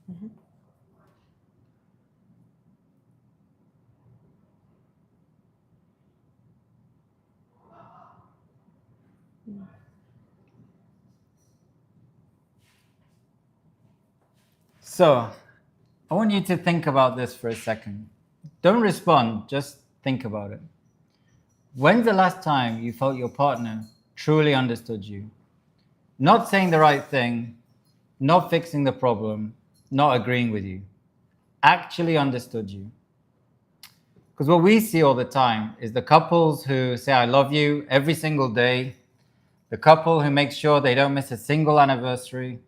Mhm. So, I want you to think about this for a second. Don't respond, just think about it. When's the last time you felt your partner truly understood you? Not saying the right thing, not fixing the problem, not agreeing with you. Actually understood you. Because what we see all the time is the couples who say, I love you every single day, the couple who makes sure they don't miss a single anniversary,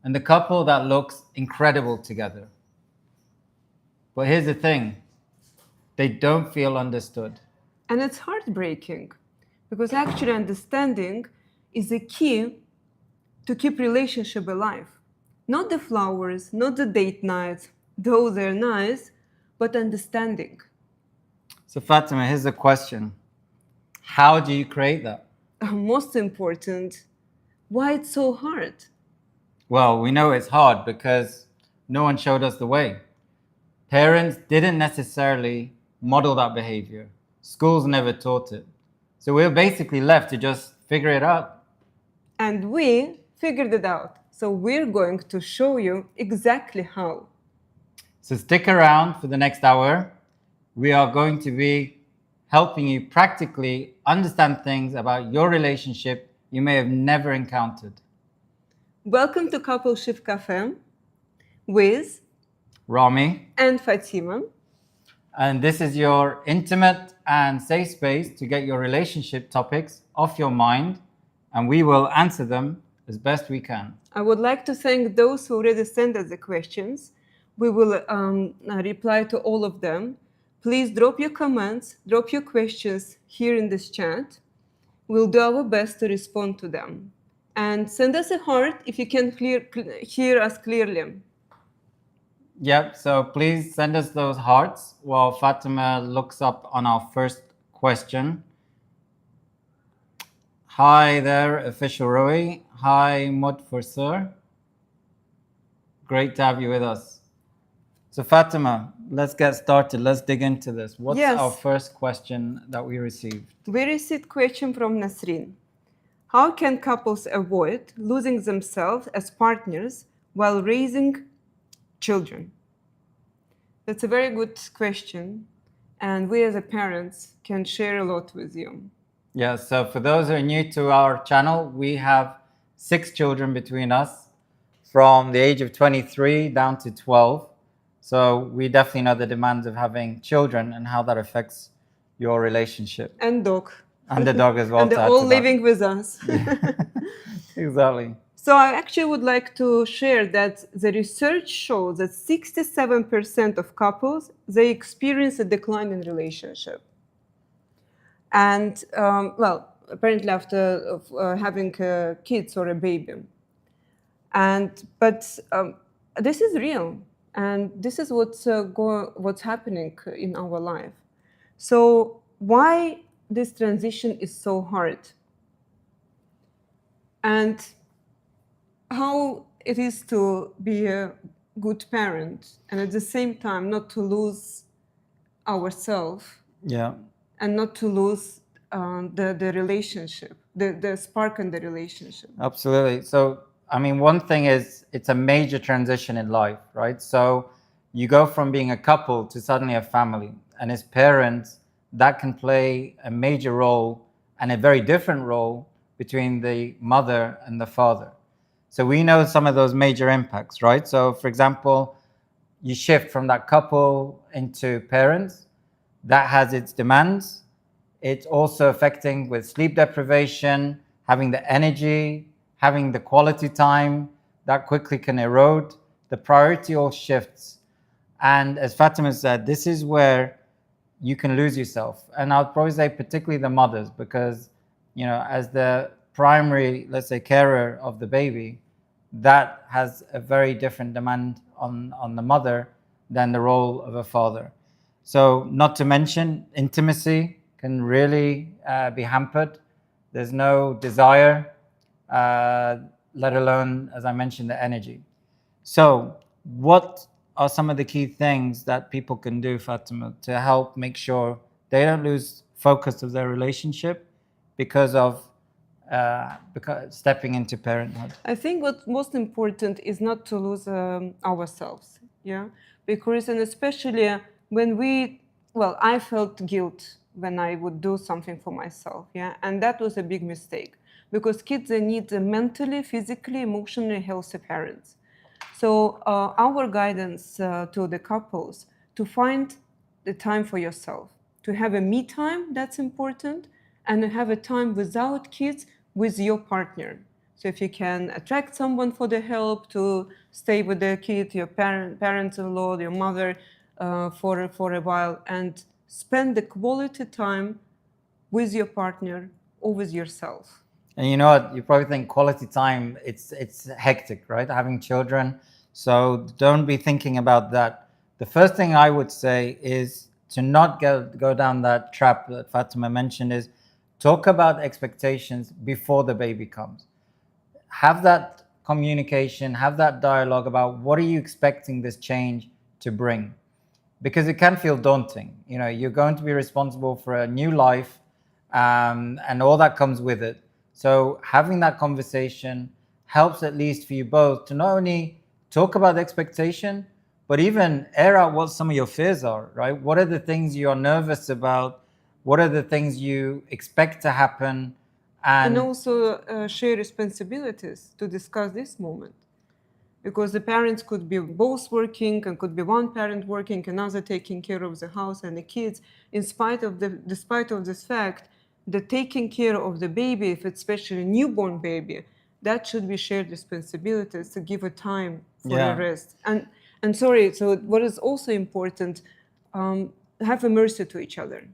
and the couple that looks incredible together. But here's the thing, they don't feel understood. And it's heartbreaking because actually understanding is a key to keep relationship alive. Not the flowers, not the date nights, though they're nice, but understanding. So, Fatima, here's the question. How do you create that? Most important, why it's so hard? Well, we know it's hard because no one showed us the way. Parents didn't necessarily model that behavior. Schools never taught it. So we're basically left to just figure it out. And we figured it out. So we're going to show you exactly how. So stick around for the next hour. We are going to be helping you practically understand things about your relationship you may have never encountered. Welcome to CoupleShift Café with Rami, and Fatima. and this is your intimate and safe space to get your relationship topics off your mind, and we will answer them as best we can. I would like to thank those who already sent us the questions. We will reply to all of them. Please drop your comments, drop your questions here in this chat. We'll do our best to respond to them. And send us a heart if you can hear us clearly. Yep, so please send us those hearts while Fatima looks up on our first question. Hi there, official Roy. Hi, Mutfarsur. Great to have you with us. So, Fatima, let's get started. Let's dig into this. What's our Yes. first question that we received? We received question from Nasrin. How can couples avoid losing themselves as partners while raising children? That's a very good question, and we as a parents can share a lot with you. Yeah, so for those who are new to our channel, we have 6 children between us from the age of 23 down to 12. So we definitely know the demands of having children and how that affects your relationship. And dog. And the dog as well. And they're to add all to that. living with us. Exactly. So I actually would like to share that the research shows that 67% of couples, they experience a decline in relationship. And well, apparently after having kids or a baby. But this is real, and this is what's happening in our life. So why this transition is so hard, and how it is to be a good parent and at the same time not to lose ourselves Yeah. and not to lose the relationship, the spark in the relationship. Absolutely. So, I mean, one thing is it's a major transition in life, right? So, you go from being a couple to suddenly a family. And as parents, that can play a major role and a very different role between the mother and the father. So, we know some of those major impacts, right? So, for example, you shift from that couple into parents, that has its demands. It's also affecting with sleep deprivation, having the energy, having the quality time that quickly can erode. The priority all shifts. And as Fatima said, this is where you can lose yourself. And I'll probably say particularly the mothers, because, you know, as the primary, let's say, carer of the baby, that has a very different demand on the mother than the role of a father. So, not to mention, intimacy can really be hampered. There's no desire, let alone, as I mentioned, the energy. So, what are some of the key things that people can do, Fatima, to help make sure they don't lose focus of their relationship because stepping into parenthood? I think what's most important is not to lose ourselves, yeah, because and especially when I felt guilt when I would do something for myself, yeah, and that was a big mistake because kids they need mentally, physically, emotionally healthy parents. So our guidance to the couples to find the time for yourself, to have a me time, that's important, and to have a time without kids with your partner. So if you can attract someone for the help to stay with the kid, your parents-in-law, your mother, for a while, and spend the quality time with your partner or with yourself. And you know what? You probably think quality time, it's hectic, right? Having children. So don't be thinking about that. The first thing I would say is to not go down that trap that Fatima mentioned is talk about expectations before the baby comes. Have that communication, have that dialogue about what are you expecting this change to bring, because it can feel daunting. You know, you're going to be responsible for a new life, and all that comes with it. So having that conversation helps, at least for you both, to not only talk about the expectation, but even air out what some of your fears are, right? What are the things you're nervous about? What are the things you expect to happen? And And also share responsibilities to discuss this moment. Because the parents could be both working and could be one parent working, another taking care of the house and the kids. Despite of this fact, the taking care of the baby, if it's especially a newborn baby, that should be shared responsibilities to give a time for a yeah, rest. And sorry, so what is also important, have a mercy to each other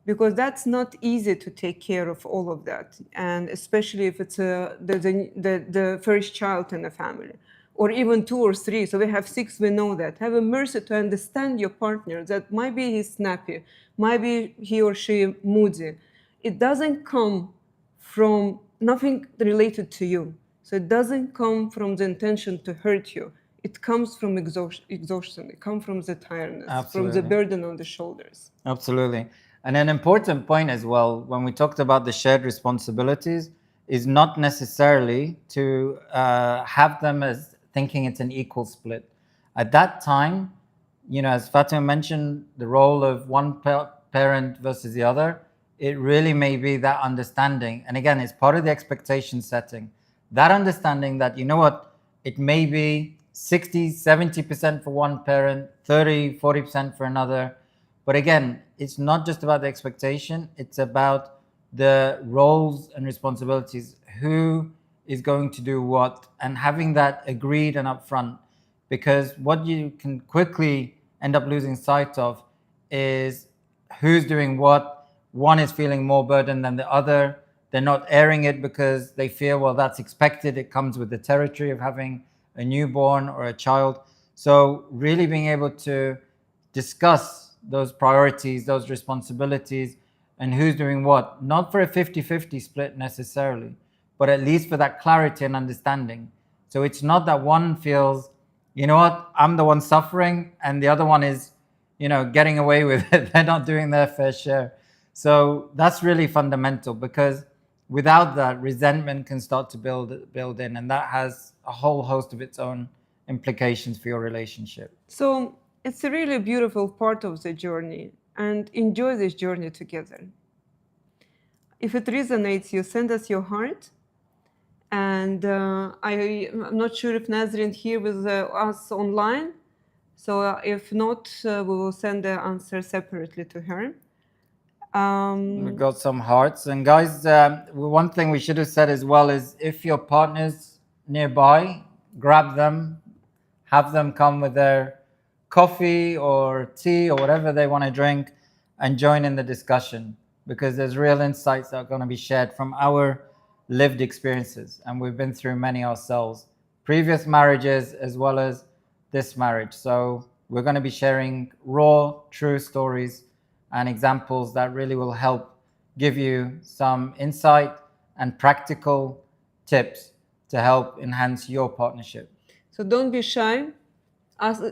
because that's not easy to take care of all of that, and especially if it's the first child in the family, or even two or three. So we have six. We know that. Have a mercy to understand your partner. That maybe he's snappy, maybe he or she moody. It doesn't come from nothing related to you. So it doesn't come from the intention to hurt you. It comes from exhaustion. It comes from the tiredness, from the absolutely. burden on the shoulders. Absolutely. And an important point as well, when we talked about the shared responsibilities, is not necessarily to have them as thinking it's an equal split. At that time, you know, as Fatima mentioned, the role of one parent versus the other, it really may be that understanding. And again, it's part of the expectation setting. That understanding that, you know what, it may be 60, 70% for one parent, 30, 40% for another. But again, it's not just about the expectation, it's about the roles and responsibilities, who is going to do what, and having that agreed and upfront. Because what you can quickly end up losing sight of is who's doing what. One is feeling more burden than the other. They're not airing it because they feel, well, that's expected. It comes with the territory of having a newborn or a child. So, really being able to discuss those priorities, those responsibilities, and who's doing what, not for a 50-50 split necessarily, but at least for that clarity and understanding. So it's not that one feels, you know what, I'm the one suffering and the other one is, you know, getting away with it. They're not doing their fair share. So that's really fundamental, because without that, resentment can start to build in, and that has a whole host of its own implications for your relationship. So it's a really beautiful part of the journey, and enjoy this journey together. If it resonates, you send us your heart. And I'm not sure if Nazrin here with us online. So if not, we will send the answer separately to her. We got some hearts. And guys, one thing we should have said as well is if your partner's nearby, grab them, have them come with their coffee or tea or whatever they want to drink, and join in the discussion, because there's real insights that are going to be shared from our lived experiences. And we've been through many ourselves, previous marriages as well as this marriage. So we're going to be sharing raw, true stories and examples that really will help give you some insight and practical tips to help enhance your partnership. So don't be shy.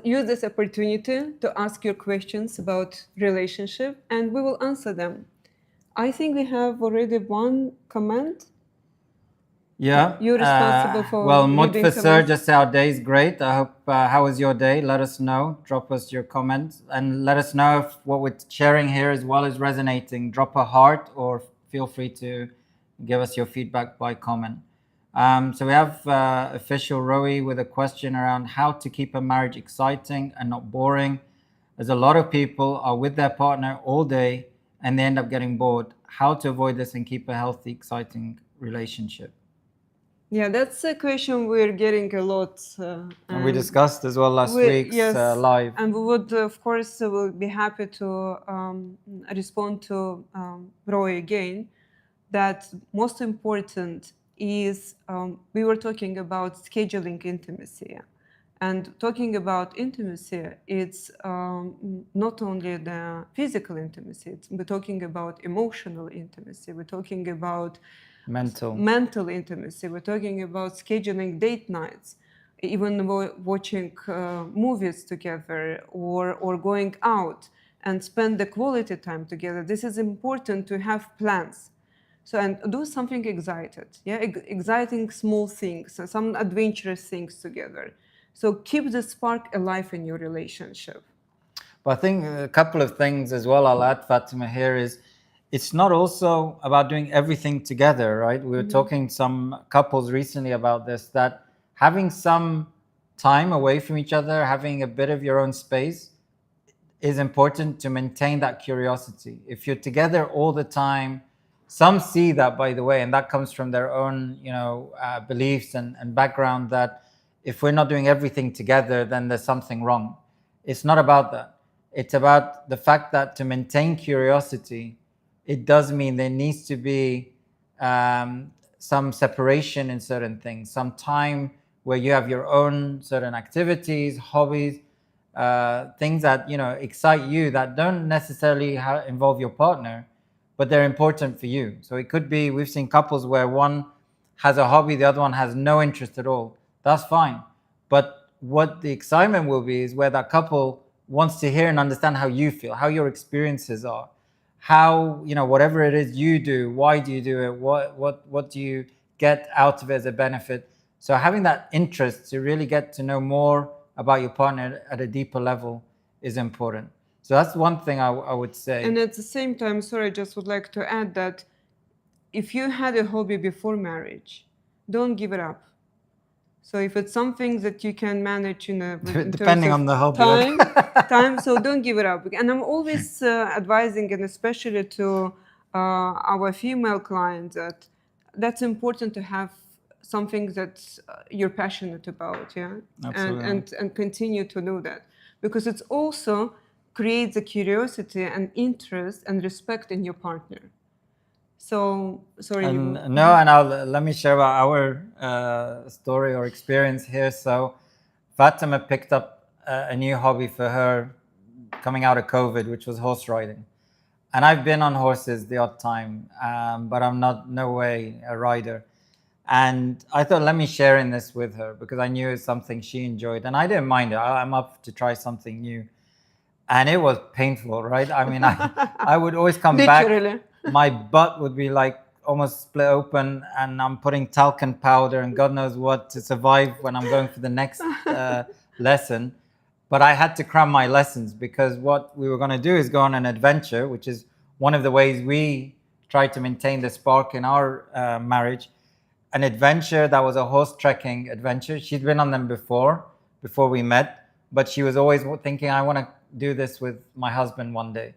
Use this opportunity to ask your questions about relationship, and we will answer them. I think we have already one comment. Yeah. You're responsible for Well, reading Mutfasir comments. just said our day is great. I hope, how was your day? Let us know. Drop us your comments and let us know if what we're sharing here as well is resonating. Drop a heart or feel free to give us your feedback by comment. So we have official Rowie with a question around how to keep a marriage exciting and not boring, as a lot of people are with their partner all day and they end up getting bored. How to avoid this and keep a healthy, exciting relationship? Yeah, that's a question we're getting a lot. And we discussed as well last week's yes, live. and we would, of course, will be happy to respond to Roy again. That most important is we were talking about scheduling intimacy. And talking about intimacy, it's not only the physical intimacy, we're talking about emotional intimacy, we're talking about mental intimacy, we're talking about scheduling date nights, even watching movies together or going out and spend the quality time together. This is important to have plans. So, and do something exciting small things, some adventurous things together. So keep the spark alive in your relationship. But I think a couple of things as well I'll add, Fatima, here is it's not also about doing everything together, right? We were talking some couples recently about this, that having some time away from each other, having a bit of your own space is important to maintain that curiosity. If you're together all the time, some see that, by the way, and that comes from their own, beliefs and background, that if we're not doing everything together, then there's something wrong. It's not about that. It's about the fact that to maintain curiosity, it does mean there needs to be some separation in certain things, some time where you have your own certain activities, hobbies, things that excite you that don't necessarily involve your partner, but they're important for you. So it could be, we've seen couples where one has a hobby, the other one has no interest at all. That's fine. But what the excitement will be is where that couple wants to hear and understand how you feel, how your experiences are, how, whatever it is you do, why do you do it, what do you get out of it as a benefit. So having that interest to really get to know more about your partner at a deeper level is important. So that's one thing I would say. And at the same time, sorry, I just would like to add that if you had a hobby before marriage, don't give it up. So if it's something that you can manage depending on the hobby, time, so don't give it up. And I'm always advising, and especially to our female clients, that that's important to have something that you're passionate about, and continue to do that, because it's also creates a curiosity and interest and respect in your partner. So sorry. And let me share about our story or experience here. So Fatima picked up a new hobby for her coming out of COVID, which was horse riding. And I've been on horses the odd time, but I'm no way a rider. And I thought, let me share in this with her because I knew it's something she enjoyed. And I didn't mind it. I'm up to try something new. And it was painful, right? I mean, I would always come Literally. back. My butt would be like almost split open, and I'm putting talcum powder and God knows what to survive when I'm going for the next lesson. But I had to cram my lessons because what we were going to do is go on an adventure, which is one of the ways we try to maintain the spark in our marriage. An adventure that was a horse trekking adventure. She'd been on them before we met, but she was always thinking, I want to do this with my husband one day.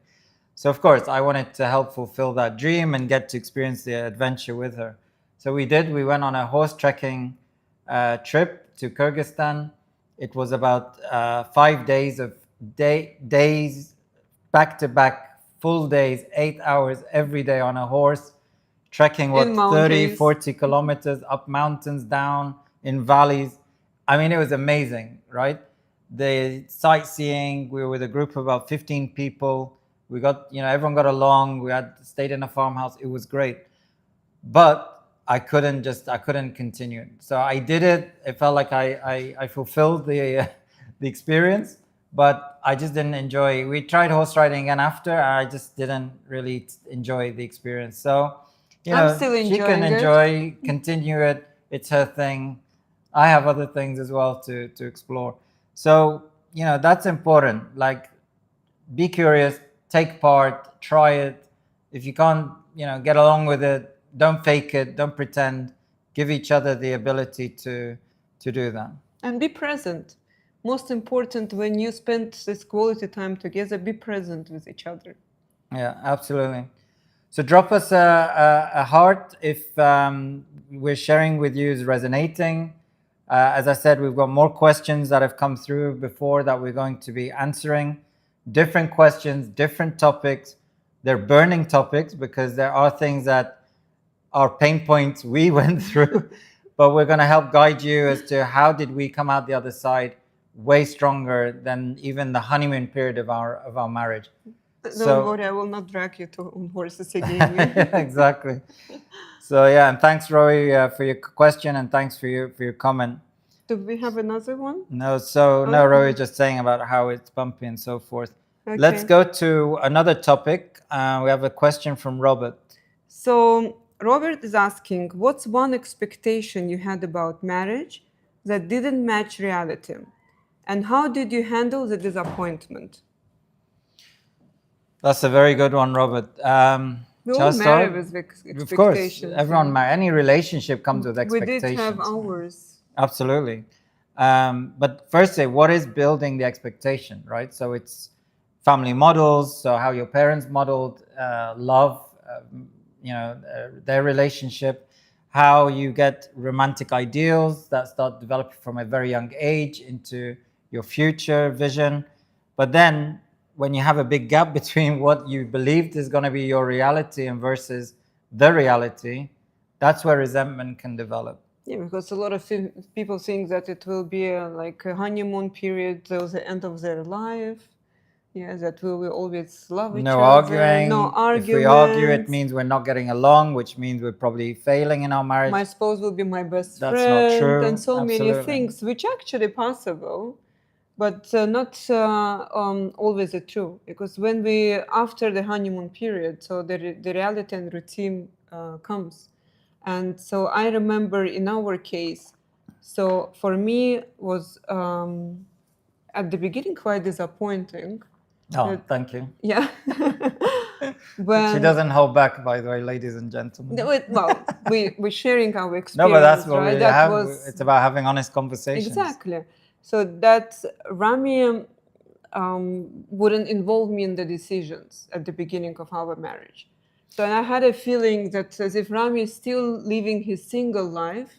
So of course I wanted to help fulfill that dream and get to experience the adventure with her. So we did. We went on a horse trekking trip to Kyrgyzstan. It was about 5 days of days back to back, full days, 8 hours every day on a horse, trekking 30, 40 kilometers up mountains, down in valleys. I mean, it was amazing, right? The sightseeing, we were with a group of about 15 people. We got, everyone got along. We had stayed in a farmhouse. It was great. But I couldn't continue. So I did it. It felt like I fulfilled the the experience, but I just didn't enjoy. We tried horse riding again after. I just didn't really enjoy the experience. So, I'm still she can enjoying it. enjoy, continue it. It's her thing. I have other things as well to explore. So, that's important. Like, be curious, take part, try it. If you can't, get along with it, don't fake it, don't pretend. Give each other the ability to do that. And be present. Most important, when you spend this quality time together, be present with each other. Yeah, absolutely. So drop us a heart if we're sharing with you is resonating. As I said, we've got more questions that have come through before that we're going to be answering. Different questions, different topics. They're burning topics because there are things that are pain points we went through, but we're going to help guide you as to how did we come out the other side way stronger than even the honeymoon period of our marriage. Don't worry, I will not drag you on horses again. Exactly. So yeah, and thanks, Roy, for your question, and thanks for your comment. Do we have another one? No, no, Roy is just saying about how it's bumpy and so forth. Okay. Let's go to another topic. We have a question from Robert. So Robert is asking, what's one expectation you had about marriage that didn't match reality? And how did you handle the disappointment? That's a very good one, Robert. We all marry with expectations. Of course, everyone any relationship comes with expectations. We did have ours. Absolutely. But firstly, what is building the expectation, right? So it's family models, so how your parents modeled love, their relationship, how you get romantic ideals that start developing from a very young age into your future vision. But then when you have a big gap between what you believed is going to be your reality and versus the reality, that's where resentment can develop. Yeah, because a lot of people think that it will be like a honeymoon period till the end of their life. Yeah, that we will always love each other. Arguing. No arguments. If we argue, it means we're not getting along, which means we're probably failing in our marriage. My spouse will be my best friend. That's not true. And so many things, which actually possible, but not always true. Because when we, after the honeymoon period, so the reality and routine comes. And so I remember in our case, so for me was at the beginning quite disappointing. Oh, thank you. Yeah. She doesn't hold back, by the way, ladies and gentlemen. No, well, we're sharing our experience. No, but that's what right? we have. It's about having honest conversations. Exactly. So that Rami wouldn't involve me in the decisions at the beginning of our marriage. So I had a feeling that as if Rami is still living his single life,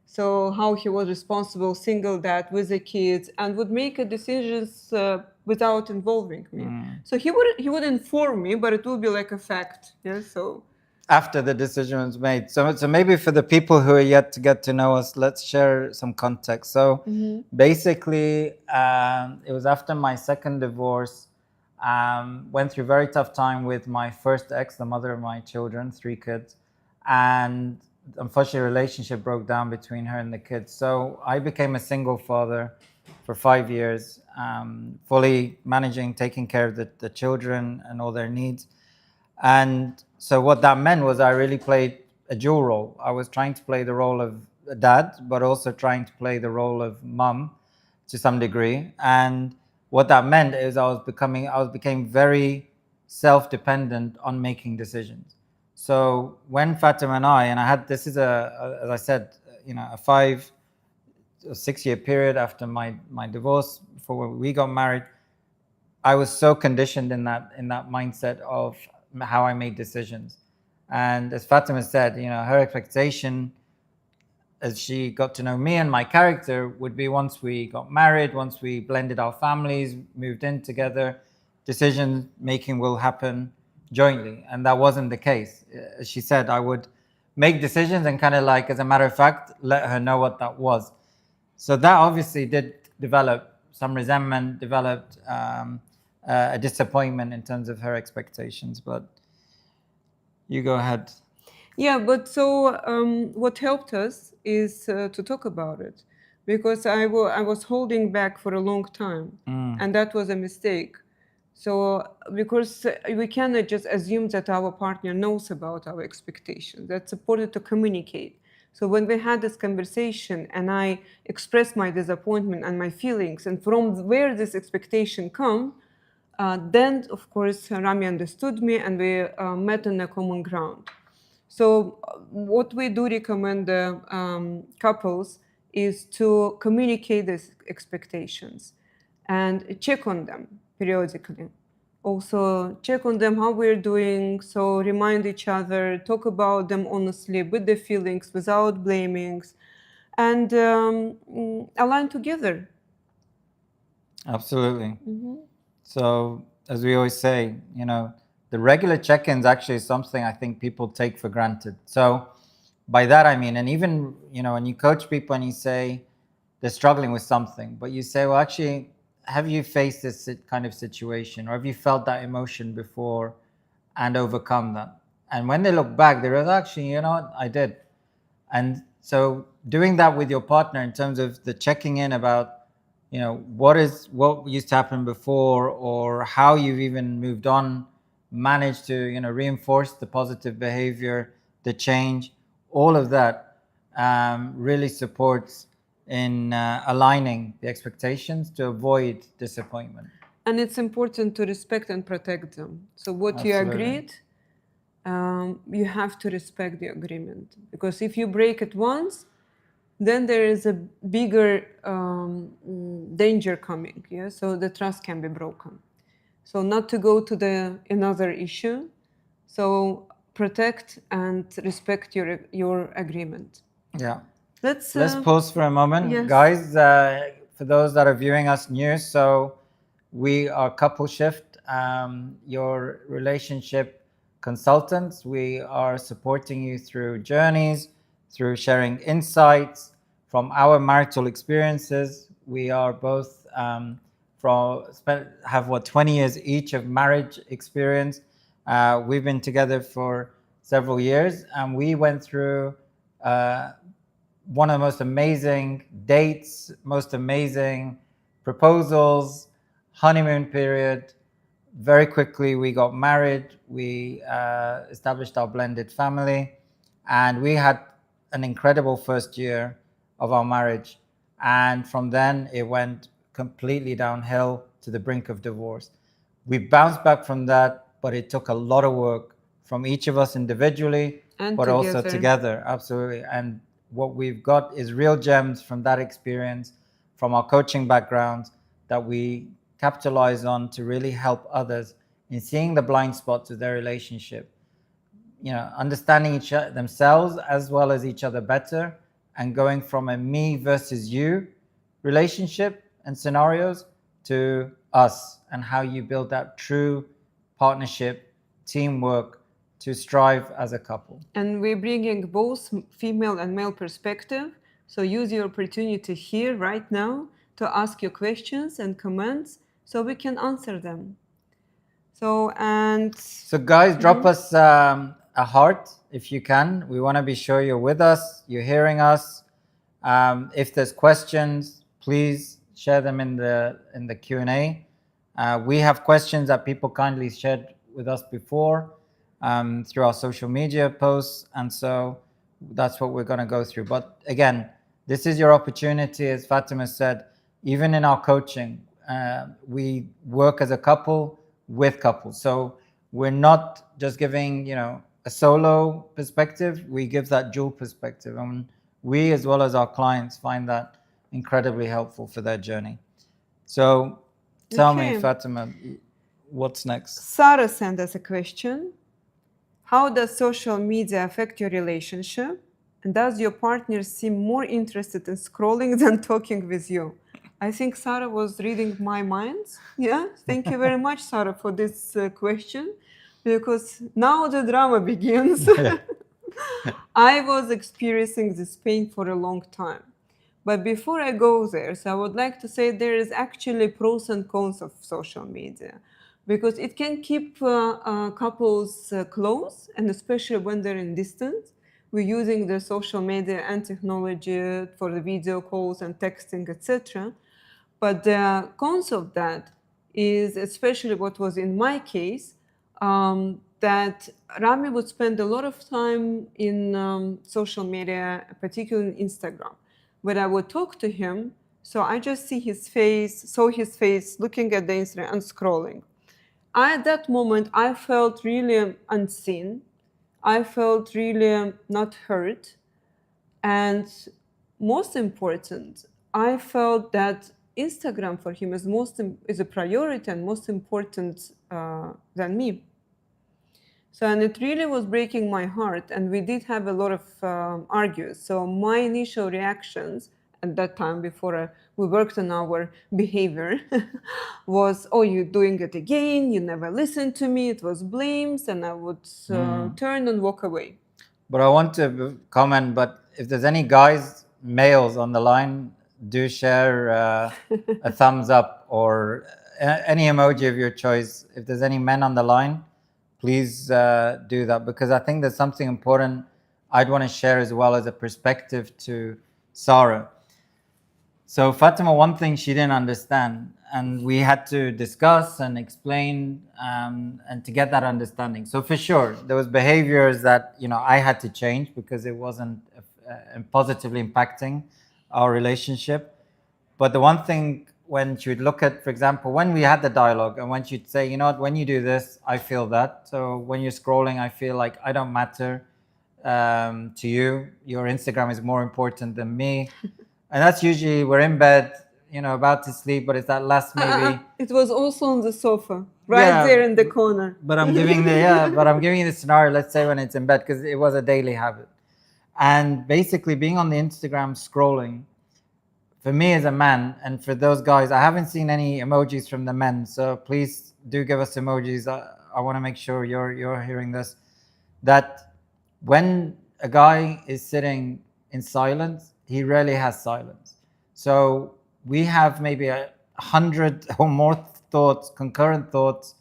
so how he was responsible, single dad with the kids, and would make decisions without involving me. So he would inform me, but it will be like a fact. Yeah. So after the decision was made. So maybe for the people who are yet to get to know us, let's share some context. So basically, it was after my second divorce. Went through a very tough time with my first ex, the mother of my children, 3 kids, and unfortunately, a relationship broke down between her and the kids. So I became a single father for 5 years, fully managing, taking care of the children and all their needs. And so what that meant was I really played a dual role. I was trying to play the role of a dad, but also trying to play the role of mum to some degree. And what that meant is I became very self-dependent on making decisions. So when Fatima and I had, this is as I said, a 5 or 6 year period after my divorce, before we got married, I was so conditioned in that mindset of how I made decisions. And as Fatima said, her expectation as she got to know me and my character would be once we got married, once we blended our families, moved in together, decision making will happen jointly. And that wasn't the case. As she said, I would make decisions and kind of like, as a matter of fact, let her know what that was. So that obviously did develop some resentment, developed a disappointment in terms of her expectations. But you go ahead. Yeah, but so what helped us is to talk about it. because I was holding back for a long time, and that was a mistake. So, because we cannot just assume that our partner knows about our expectations. That's important to communicate. So when we had this conversation and I expressed my disappointment and my feelings, and from where this expectation come, then of course Rami understood me and we met on a common ground. So what we do recommend the couples is to communicate these expectations and check on them periodically. Also check on them how we're doing. So remind each other, talk about them honestly with the feelings, without blamings, and align together. Absolutely. So, as we always say, the regular check-ins actually is something I think people take for granted. So, by that I mean, and even, when you coach people and you say they're struggling with something, but you say, well, actually, have you faced this kind of situation, or have you felt that emotion before and overcome that? And when they look back, they realize, actually, you know what, I did. And so doing that with your partner in terms of the checking in about, what used to happen before, or how you've even moved on, managed to, reinforce the positive behavior, the change, all of that really supports in aligning the expectations to avoid disappointment. And it's important to respect and protect them. So what you Absolutely. agreed, you have to respect the agreement, because if you break it once, then there is a bigger danger coming. Yeah, so the trust can be broken. So not to go to the another issue. So protect and respect your agreement. Yeah. Let's Pause for a moment, yes. guys. For those that are viewing us new, so we are CoupleShift, your relationship consultants. We are supporting you through journeys, through sharing insights from our marital experiences. We are both have 20 years each of marriage experience. We've been together for several years, and we went through one of the most amazing dates, most amazing proposals, honeymoon period. Very quickly, we got married. We established our blended family, and we had an incredible first year of our marriage. And from then, it went completely downhill to the brink of divorce. We bounced back from that, but it took a lot of work from each of us individually, And but also together. together. Absolutely. And what we've got is real gems from that experience, from our coaching background, that we capitalize on to really help others in seeing the blind spots of their relationship, understanding themselves as well as each other better, and going from a me versus you relationship and scenarios to us, and how you build that true partnership, teamwork to strive as a couple. And we're bringing both female and male perspective. So use your opportunity here right now to ask your questions and comments so we can answer them. So guys, drop us a heart if you can. We want to be sure you're with us, you're hearing us. If there's questions, please share them in the Q&A. We have questions that people kindly shared with us before through our social media posts, and so that's what we're going to go through. But again, this is your opportunity, as Fatima said. Even in our coaching, we work as a couple with couples, so we're not just giving a solo perspective. We give that dual perspective, and we, as well as our clients, find that incredibly helpful for their journey. So tell me, Fatima, what's next? Sarah sent us a question. How does social media affect your relationship? And does your partner seem more interested in scrolling than talking with you? I think Sarah was reading my mind. Yeah, thank you very much, Sarah, for this question, because now the drama begins. I was experiencing this pain for a long time. But before I go there, so I would like to say there is actually pros and cons of social media, because it can keep couples close, and especially when they're in distance, We're using the social media and technology for the video calls and texting, etc. But the cons of that is, especially what was in my case, that Rami would spend a lot of time in social media, particularly Instagram, when I would talk to him. So I just saw his face looking at the Instagram and scrolling. At that moment, I felt really unseen. I felt really not heard. And most important, I felt that Instagram for him is a priority and most important than me. So, and it really was breaking my heart. And we did have a lot of argues. So my initial reactions at that time, before we worked on our behavior, was, "Oh, you're doing it again. You never listened to me." It was blames, and I would turn and walk away. But I want to comment, but if there's any guys, males on the line, do share a thumbs up or any emoji of your choice. If there's any men on the line, please do that, because I think there's something important I'd want to share as well as a perspective to Sarah. So Fatima, one thing she didn't understand, and we had to discuss and explain, and to get that understanding. So for sure, there was behaviors that I had to change because it wasn't positively impacting our relationship. But the one thing, when she would look at, for example, when we had the dialogue, and when she'd say, "You know what? When you do this, I feel that. So when you're scrolling, I feel like I don't matter to you. Your Instagram is more important than me." And that's usually we're in bed, about to sleep, but it's that last maybe. It was also on the sofa, right there in the corner. But I'm giving the scenario. Let's say when it's in bed, because it was a daily habit, and basically being on the Instagram scrolling. For me as a man, and for those guys, I haven't seen any emojis from the men, so please do give us emojis. I want to make sure you're hearing this. That when a guy is sitting in silence, he rarely has silence. So we have maybe 100 or more thoughts, concurrent thoughts,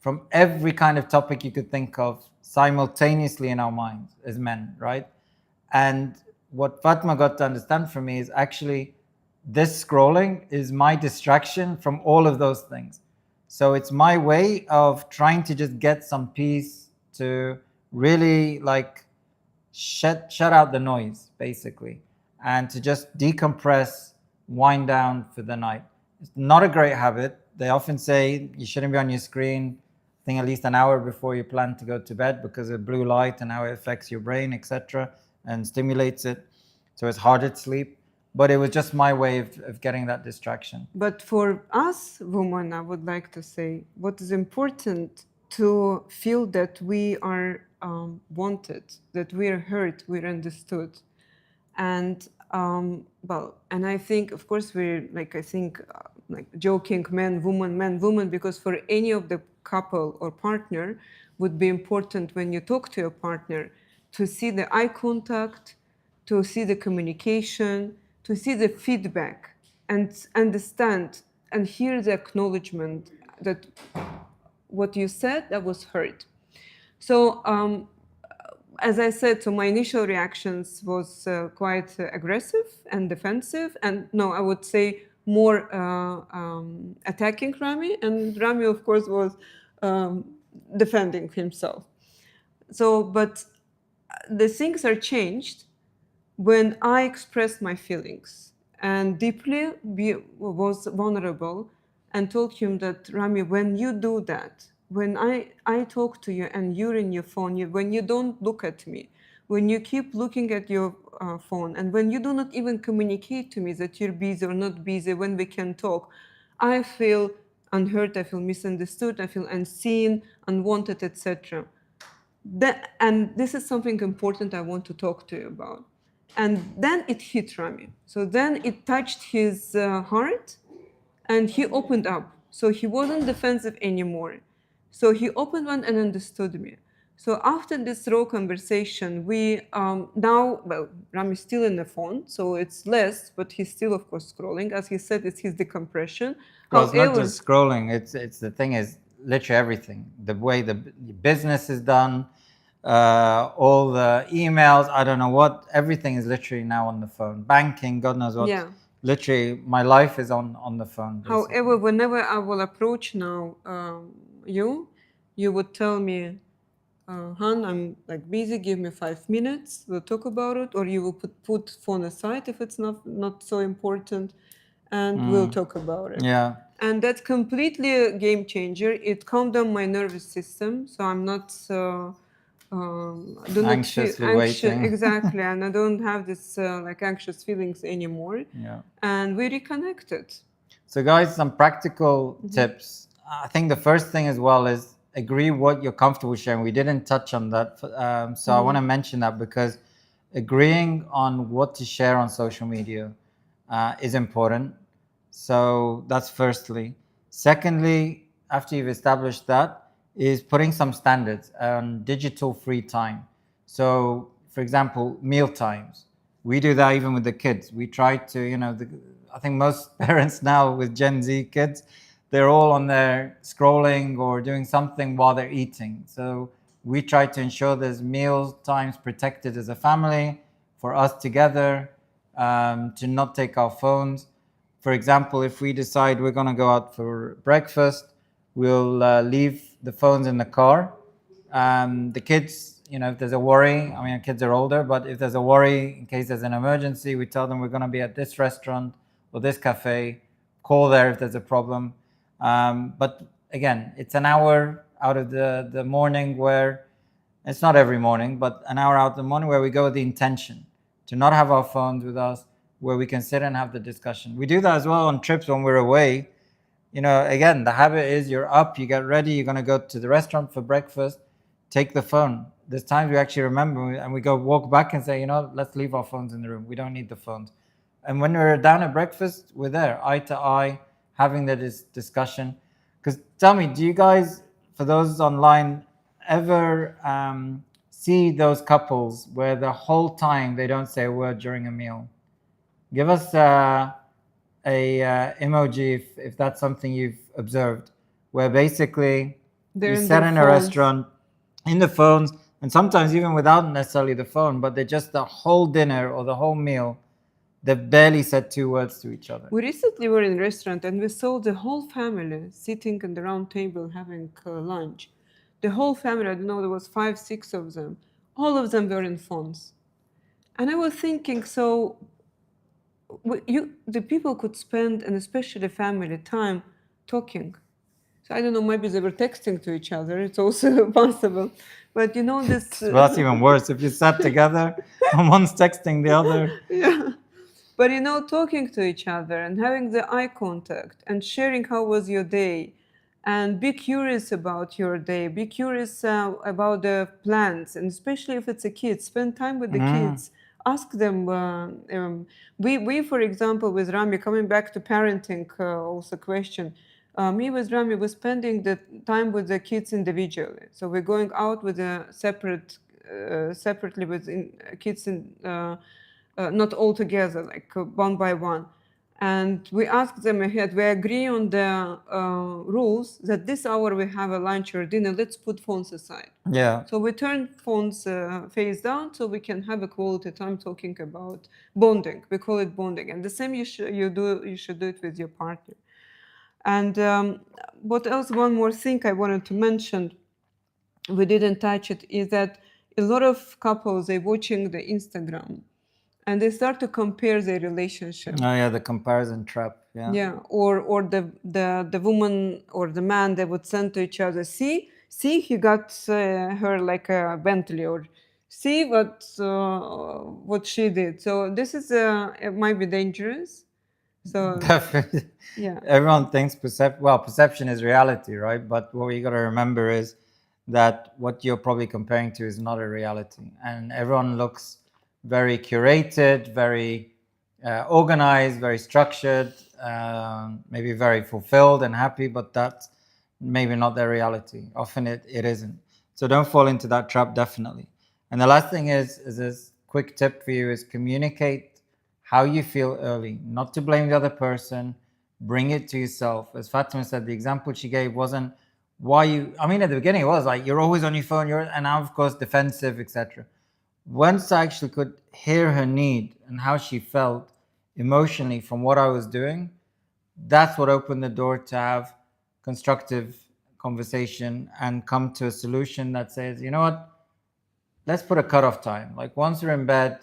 from every kind of topic you could think of simultaneously in our minds as men, right? And what Fatma got to understand from me is actually this scrolling is my distraction from all of those things. So it's my way of trying to just get some peace, to really shut out the noise, basically, and to just decompress, wind down for the night. It's not a great habit. They often say you shouldn't be on your screen, I think, at least an hour before you plan to go to bed, because of blue light and how it affects your brain, etc., and stimulates it. So it's harder to sleep. But it was just my way of getting that distraction. But for us women, I would like to say, what is important to feel that we are wanted, that we are heard, we're understood. And and I think, of course, we're like joking, man, woman, because for any of the couple or partner would be important when you talk to your partner to see the eye contact, to see the communication, to see the feedback, and understand and hear the acknowledgement that what you said, that was heard. So as I said, so my initial reactions was quite aggressive and defensive, and no, I would say more attacking Rami, and Rami, of course, was defending himself. So, but the things are changed when I expressed my feelings and deeply was vulnerable and told him that, Rami, when you do that, when I talk to you and you're in your phone, when you don't look at me, when you keep looking at your phone, and when you do not even communicate to me that you're busy or not busy when we can talk, I feel unheard, I feel misunderstood, I feel unseen, unwanted, etc. And this is something important I want to talk to you about. And then it hit Rami. So then it touched his heart, and he opened up. So he wasn't defensive anymore. So he opened one and understood me. So after this raw conversation, we now, well, Rami's still in the phone, so it's less, but he's still, of course, scrolling. As he said, it's his decompression. Well, it's not just scrolling. It's the thing is literally everything. The way the business is done, all the emails. I don't know what. Everything is literally now on the phone. Banking, God knows what. Yeah. Literally, my life is on the phone. Basically. However, whenever I will approach now you would tell me, Han, I'm like busy. Give me 5 minutes. We'll talk about it, or you will put phone aside if it's not so important, and we'll talk about it. Yeah. And that's completely a game changer. It calmed down my nervous system, so I'm not do not feel Anxiously anxious waiting. exactly, and I don't have this like anxious feelings anymore. Yeah. And we reconnected. So, guys, some practical tips. I think the first thing as well is agree what you're comfortable sharing. We didn't touch on that. So, I want to mention that because agreeing on what to share on social media is important. So, that's firstly. Secondly, after you've established that, is putting some standards on digital free time. So, for example, meal times. We do that even with the kids. We try to, I think most parents now with Gen Z kids, they're all on there scrolling or doing something while they're eating. So we try to ensure there's meal times protected as a family for us together, to not take our phones. For example, if we decide we're going to go out for breakfast, we'll leave the phones in the car. The kids, if there's a worry, I mean, the kids are older, but if there's a worry in case there's an emergency, we tell them we're going to be at this restaurant or this cafe, call there if there's a problem. But again, it's an hour out of the morning where it's not every morning, but an hour out of the morning where we go with the intention to not have our phones with us, where we can sit and have the discussion. We do that as well on trips when we're away. Again, the habit is you're up, you get ready, you're going to go to the restaurant for breakfast, take the phone. There's times we actually remember and we go walk back and say, let's leave our phones in the room. We don't need the phones. And when we're down at breakfast, we're there, eye to eye, having the discussion. Because tell me, do you guys, for those online, ever see those couples where the whole time they don't say a word during a meal? Give us a emoji if that's something you've observed, where basically you sat in a restaurant in the phones, and sometimes even without necessarily the phone, but they just the whole dinner or the whole meal, they barely said 2 words to each other. We recently were in a restaurant and we saw the whole family sitting at the round table having lunch. The whole family, I don't know, there was 5, 6 of them. All of them were in phones. And I was thinking, so the people could spend, and especially family, time talking. So I don't know, maybe they were texting to each other. It's also possible. But this... Well, that's even worse. If you sat together and one's texting the other. Yeah. But talking to each other and having the eye contact and sharing how was your day, and be curious about your day, be curious about the plans, and especially if it's a kid, spend time with the kids, ask them. We, for example, with Rami, coming back to parenting, also question. Me with Rami, we're spending the time with the kids individually. So we're going out with a separately with kids in. Not all together, like one by one. And we ask them ahead, we agree on the rules that this hour we have a lunch or dinner, let's put phones aside. Yeah. So we turn phones face down so we can have a quality time talking about bonding. We call it bonding. And the same you should do it with your partner. And what else, one more thing I wanted to mention, we didn't touch it, is that a lot of couples, they're watching the Instagram and they start to compare their relationship. Oh yeah, the comparison trap. Yeah. Yeah, or the woman or the man, they would send to each other, see he got her like a Bentley, or see what she did. So this is it might be dangerous. So Definitely. yeah, Everyone thinks perception is reality, right? But what you got to remember is that what you're probably comparing to is not a reality, and everyone looks very curated, very organized, very structured, maybe very fulfilled and happy, but that's maybe not their reality. Often it isn't. So don't fall into that trap, definitely. And the last thing is this quick tip for you is communicate how you feel early, not to blame the other person, bring it to yourself. As Fatima said, the example she gave wasn't why you, I mean, at the beginning it was like, you're always on your phone, and now of course defensive, etc. Once I actually could hear her need and how she felt emotionally from what I was doing, that's what opened the door to have constructive conversation and come to a solution that says, you know what, let's put a cutoff time. Like once we're in bed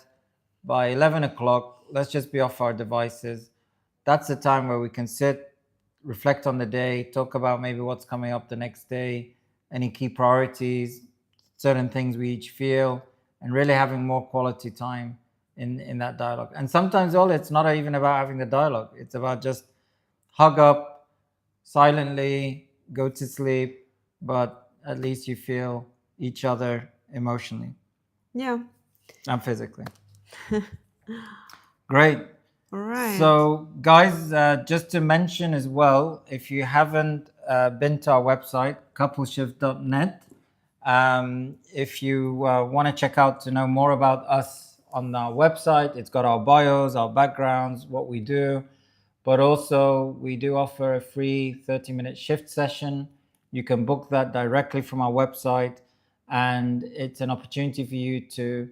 by 11 o'clock, let's just be off our devices. That's the time where we can sit, reflect on the day, talk about maybe what's coming up the next day, any key priorities, certain things we each feel, and really having more quality time in that dialogue. And sometimes all it's not even about having the dialogue. It's about just hug up silently, go to sleep, but at least you feel each other emotionally Yeah. and physically. Great. All right. So, guys, just to mention as well, if you haven't been to our website, CoupleShift.net, if you want to check out to know more about us on our website, it's got our bios, our backgrounds, what we do, but also we do offer a free 30-minute shift session. You can book that directly from our website, and it's an opportunity for you to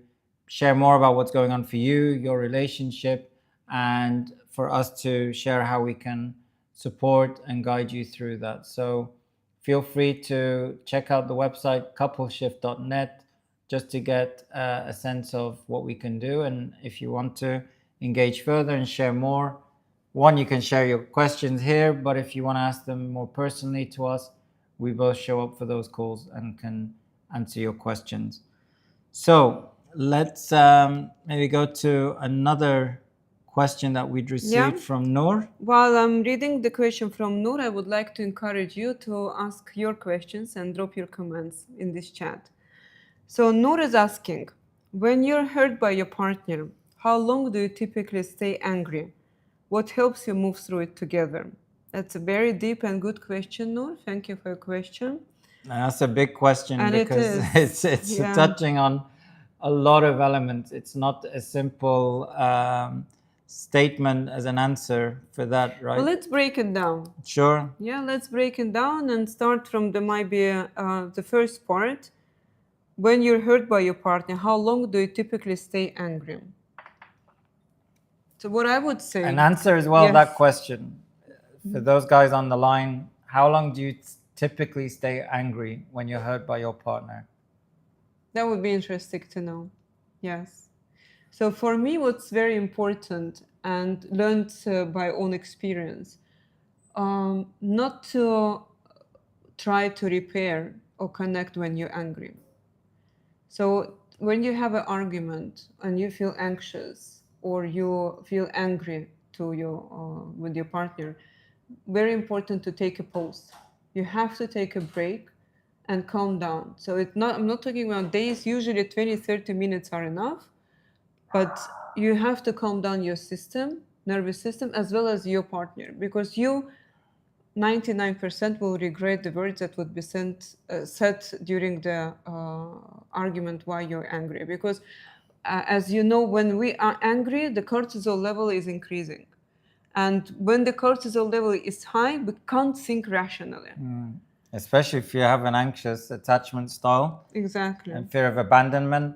share more about what's going on for you, your relationship, and for us to share how we can support and guide you through that. So feel free to check out the website coupleshift.net just to get a sense of what we can do. And if you want to engage further and share more, one, you can share your questions here, but if you want to ask them more personally to us, we both show up for those calls and can answer your questions. So let's maybe go to another question that we'd received from Noor. While I'm reading the question from Noor, I would like to encourage you to ask your questions and drop your comments in this chat. So Noor is asking, when you're hurt by your partner, how long do you typically stay angry? What helps you move through it together? That's a very deep and good question, Noor. Thank you for your question. That's a big question, And because it's yeah. touching on a lot of elements. It's not a simple statement as an answer for that, right? Well, let's break it down. Sure. Yeah, let's break it down and start from the first part. When you're hurt by your partner, how long do you typically stay angry? So what I would say... And answer as well Yes. that question. For those guys on the line, how long do you typically stay angry when you're hurt by your partner? That would be interesting to know. Yes. So for me, what's very important and learned by own experience, not to try to repair or connect when you're angry. So when you have an argument and you feel anxious or you feel angry with your partner, very important to take a pause. You have to take a break and calm down. So I'm not talking about days. Usually 20, 30 minutes are enough, but you have to calm down your nervous system, as well as your partner, because you 99% will regret the words that would be said during the argument why you're angry. Because as you know, when we are angry, the cortisol level is increasing. And when the cortisol level is high, we can't think rationally. Especially if you have an anxious attachment style. Exactly. And fear of abandonment.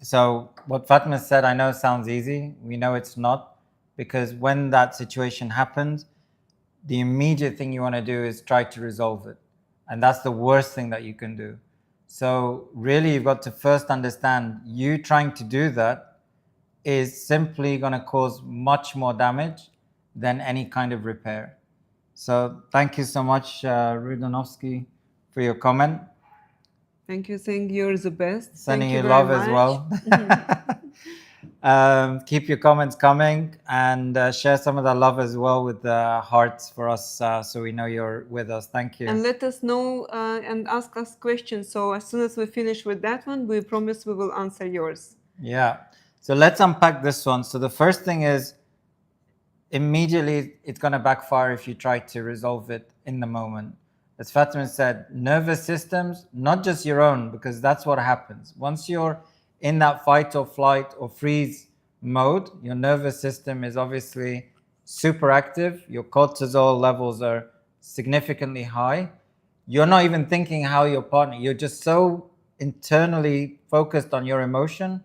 So what Fatma said, I know sounds easy. We know it's not, because when that situation happens, the immediate thing you want to do is try to resolve it. And that's the worst thing that you can do. So really, you've got to first understand, you trying to do that is simply going to cause much more damage than any kind of repair. So thank you so much, Rudanovsky, for your comment. Thank you, saying you're the best. Sending Thank you you love very as much. well. Keep your comments coming, and share some of that love as well with the hearts for us, so we know you're with us. Thank you. And let us know and ask us questions. So as soon as we finish with that one, we promise we will answer yours. Yeah. So let's unpack this one. So the first thing is, immediately it's going to backfire if you try to resolve it in the moment. As Fatima said, nervous systems, not just your own, because that's what happens. Once you're in that fight or flight or freeze mode, your nervous system is obviously super active. Your cortisol levels are significantly high, you're not even thinking how your partner, you're just so internally focused on your emotion,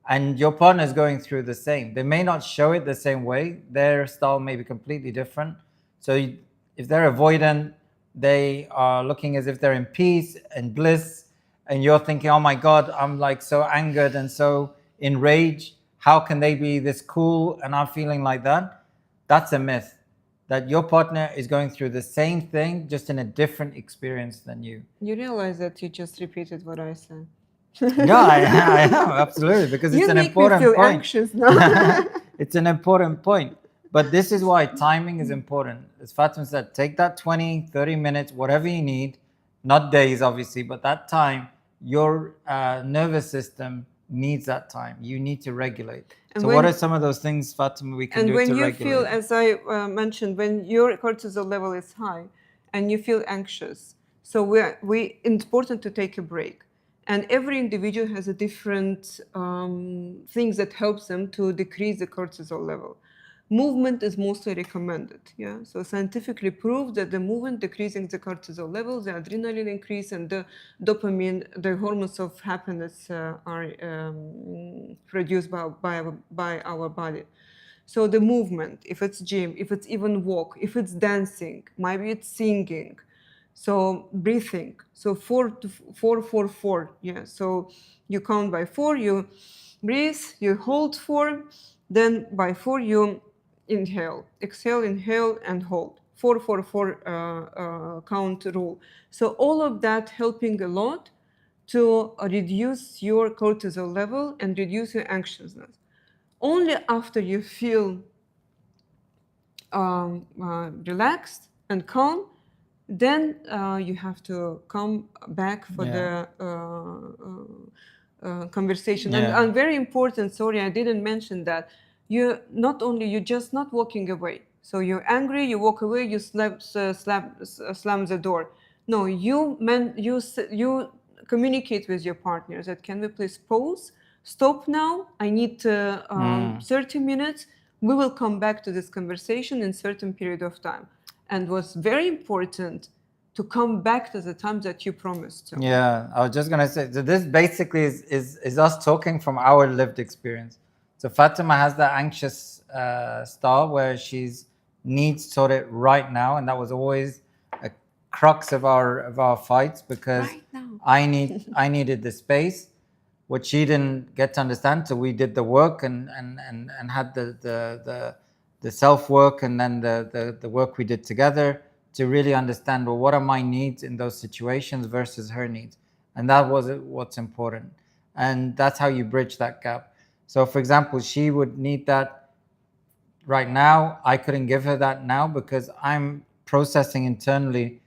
and your partner is going through the same. They may not show it the same way, their style may be completely different. So if they're avoidant, they are looking as if they're in peace and bliss, and you're thinking, oh my God, I'm like so angered and so enraged. How can they be this cool and I'm feeling like that? That's a myth. That your partner is going through the same thing, just in a different experience than you. You realize that you just repeated what I said. Yeah, I am, absolutely, because it's You an make me important feel point. anxious now. It's an important point. But this is why timing is important. As Fatima said, take that 20, 30 minutes, whatever you need, not days, obviously, but that time, your nervous system needs that time. You need to regulate. And So what are some of those things, Fatima, we can and do when to you regulate? feel, as I mentioned, when your cortisol level is high and you feel anxious, so we important to take a break. And every individual has a different things that helps them to decrease the cortisol level. Movement is mostly recommended. Yeah, so scientifically proved that the movement decreasing the cortisol levels, the adrenaline increase, and the dopamine, the hormones of happiness are produced by our body. So the movement, if it's gym, if it's even walk, if it's dancing, maybe it's singing. So breathing. So 4 to 4. Yeah. So you count by 4, you breathe, you hold 4, then by 4 you inhale, exhale, inhale, and hold. 4 4 4 count rule. So all of that helping a lot to reduce your cortisol level and reduce your anxiousness. Only after you feel relaxed and calm, then you have to come back for the conversation. And very important, sorry, I didn't mention that. You're just not walking away. So you're angry, you walk away, you slam the door. No, you communicate with your partner that, can we please pause, stop now, I need 30 minutes, we will come back to this conversation in certain period of time. And what's very important, to come back to the time that you promised to. Yeah, I was just gonna say, so this basically is us talking from our lived experience. So Fatima has that anxious style where she's needs sorted right now, and that was always a crux of our fights, because Right now. I needed the space, what she didn't get to understand. So we did the work and had the self work, and then the work we did together to really understand, well, what are my needs in those situations versus her needs, and that was what's important, and that's how you bridge that gap. So, for example, she would need that right now. I couldn't give her that now because I'm processing internally.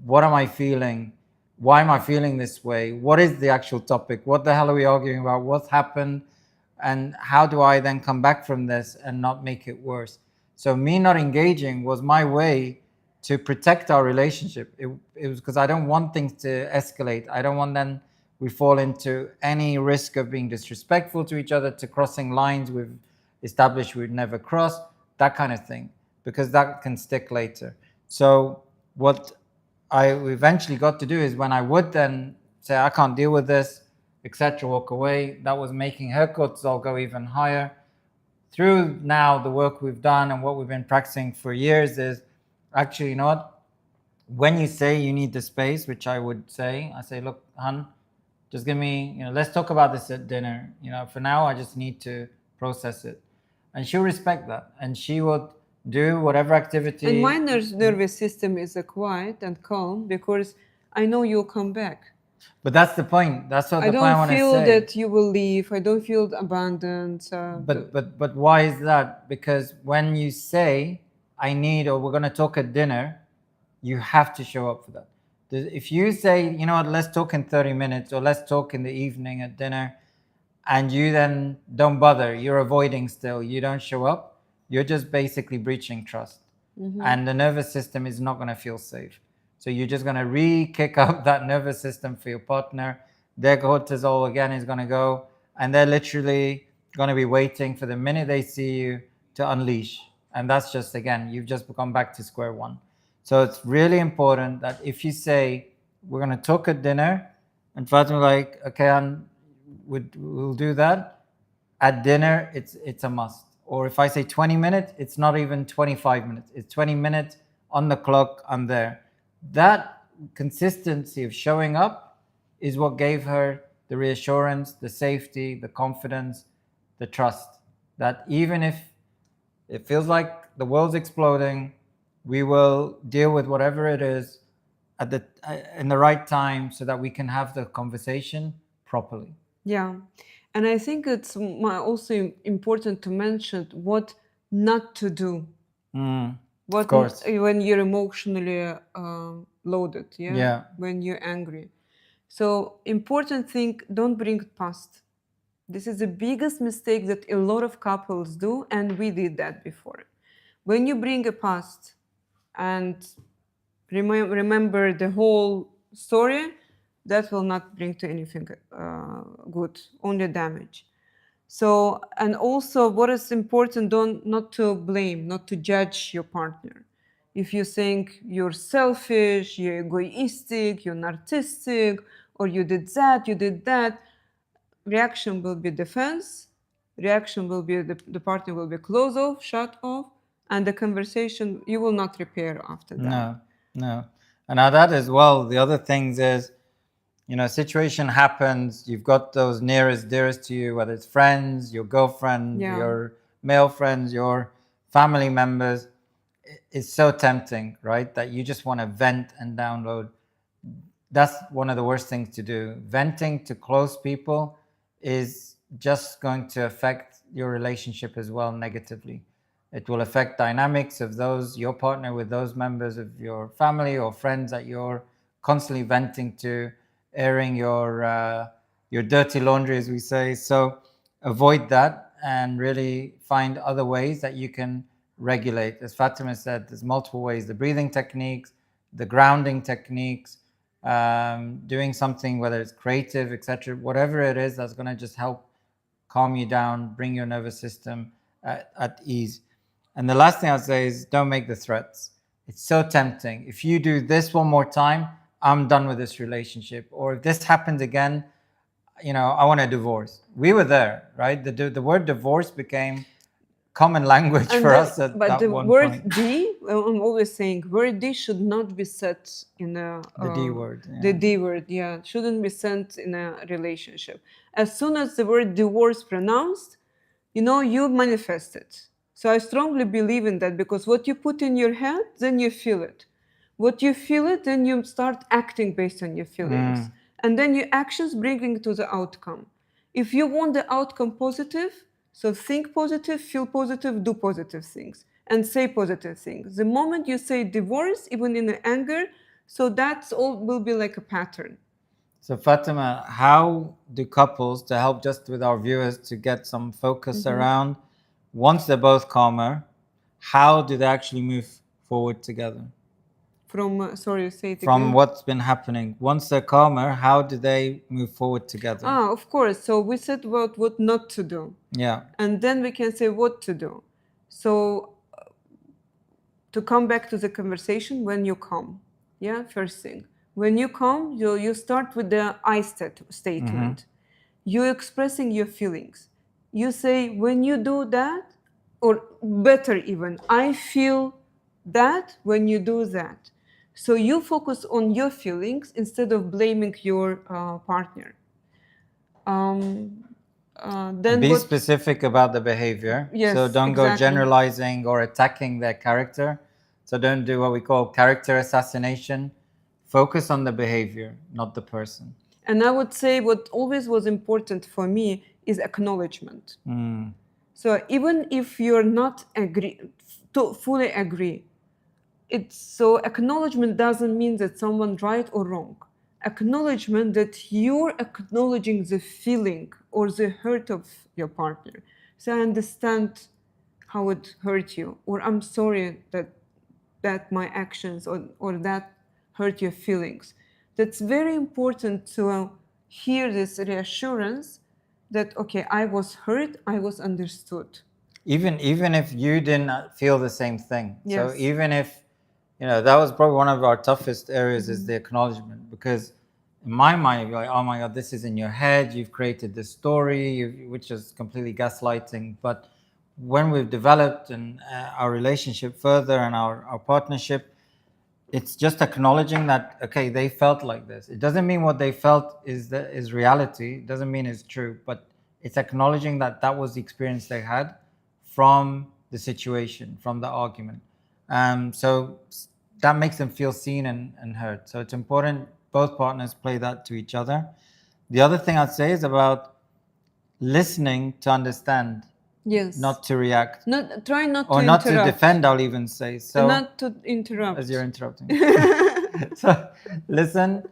What am I feeling? Why am I feeling this way? What is the actual topic? What the hell are we arguing about? What's happened? And how do I then come back from this and not make it worse? So me not engaging was my way to protect our relationship. It was because I don't want things to escalate. I don't want then we fall into any risk of being disrespectful to each other, to crossing lines we've established we'd never cross, that kind of thing, because that can stick later. So what I eventually got to do is, when I would then say, I can't deal with this, etc., walk away, that was making her cortisol go even higher. Through now the work we've done and what we've been practicing for years is, actually, you know what, when you say you need the space, which I would say, I say, look, hun, just give me, let's talk about this at dinner. For now, I just need to process it. And she'll respect that. And she would do whatever activity. And my nervous system is quiet and calm, because I know you'll come back. But that's the point. That's what I the point I want don't to feel say. that you will leave. I don't feel abandoned. But why is that? Because when you say, I need, or we're going to talk at dinner, you have to show up for that. If you say, you know what, let's talk in 30 minutes, or let's talk in the evening at dinner, and you then don't bother, you're avoiding still, you don't show up, you're just basically breaching trust. And the nervous system is not going to feel safe. So you're just going to re-kick up that nervous system for your partner. Their cortisol again is going to go, and they're literally going to be waiting for the minute they see you to unleash. And that's just, again, you've just gone back to square one. So it's really important that if you say, we're going to talk at dinner, and Fatima like, okay, we'll do that. At dinner, it's a must. Or if I say 20 minutes, it's not even 25 minutes. It's 20 minutes on the clock, I'm there. That consistency of showing up is what gave her the reassurance, the safety, the confidence, the trust. That even if it feels like the world's exploding, we will deal with whatever it is at the in the right time so that we can have the conversation properly. Yeah. And I think it's also important to mention what not to do. Of What course. when you're emotionally loaded, yeah? Yeah. When you're angry. So important thing, don't bring past. This is the biggest mistake that a lot of couples do, and we did that before. When you bring a past and remember the whole story, that will not bring to anything good, only damage. So, and also what is important, don't not to blame, not to judge your partner. If you think you're selfish, you're egoistic, you're narcissistic, or you did that, you did that, reaction will be defense, reaction will be the partner will be close off, shut off, and the conversation you will not repair after that. No, no. And now that as well, the other things is, situation happens, you've got those nearest, dearest to you, whether it's friends, your girlfriend, Yeah. your male friends, your family members. It's so tempting, right? That you just want to vent and download. That's one of the worst things to do. Venting to close people is just going to affect your relationship as well negatively. It will affect dynamics of your partner with those members of your family or friends that you're constantly venting to, airing your dirty laundry, as we say. So avoid that and really find other ways that you can regulate. As Fatima said, there's multiple ways: the breathing techniques, the grounding techniques, doing something, whether it's creative, etc., whatever it is that's going to just help calm you down, bring your nervous system at ease. And the last thing I'll say is don't make the threats. It's so tempting. If you do this one more time, I'm done with this relationship. Or if this happens again, I want a divorce. We were there, right? The word divorce became common language And for us at but that the one word point. D, I'm always saying word D should not be said in a The D word. the D word, yeah, shouldn't be sent in a relationship. As soon as the word divorce pronounced, you manifest it. So I strongly believe in that, because what you put in your head, then you feel it. What you feel it, then you start acting based on your feelings. And then your actions bringing to the outcome. If you want the outcome positive, so think positive, feel positive, do positive things, and say positive things. The moment you say divorce, even in anger, so that's all will be like a pattern. So Fatima, how do couples, to help just with our viewers to get some focus around, once they're both calmer, how do they actually move forward together? From, sorry, say it From again. what's been happening. Once they're calmer, how do they move forward together? Of course. So we said about what not to do. Yeah. And then we can say what to do. So to come back to the conversation, when you come, yeah, first thing. When you come, you start with the I statement. You're expressing your feelings. You say, when you do that, or better even, I feel that when you do that. So you focus on your feelings instead of blaming your partner. Then Be what? specific about the behavior. Yes, So don't go exactly. generalizing or attacking their character. So don't do what we call character assassination. Focus on the behavior, not the person. And I would say what always was important for me is acknowledgement. So even if you're not fully agree, so acknowledgement doesn't mean that someone's right or wrong. Acknowledgement that you're acknowledging the feeling or the hurt of your partner. So I understand how it hurt you, or I'm sorry that my actions or that hurt your feelings. That's very important to hear this reassurance that, okay, I was hurt, I was understood. Even if you didn't feel the same thing. So Yes. even if That was probably one of our toughest areas is the acknowledgement, because in my mind, you're like, oh my God, this is in your head. You've created this story, which is completely gaslighting. But when we've developed and our relationship further and our partnership, it's just acknowledging that, okay, they felt like this. It doesn't mean what they felt is reality. It doesn't mean it's true, but it's acknowledging that that was the experience they had from the situation, from the argument. So that makes them feel seen and heard. So it's important both partners play that to each other. The other thing I'd say is about listening to understand, Yes. not to react, Try not or to not interrupt. to defend. I'll even say so. Not to interrupt. As you're interrupting. So listen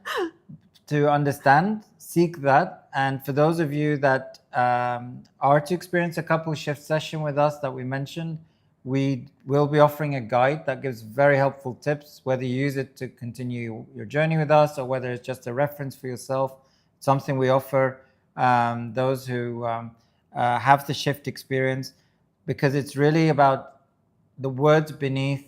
to understand, seek that. And for those of you that are to experience a couple shift session with us that we mentioned, we will be offering a guide that gives very helpful tips, whether you use it to continue your journey with us or whether it's just a reference for yourself. Something we offer those who have the shift experience, because it's really about the words beneath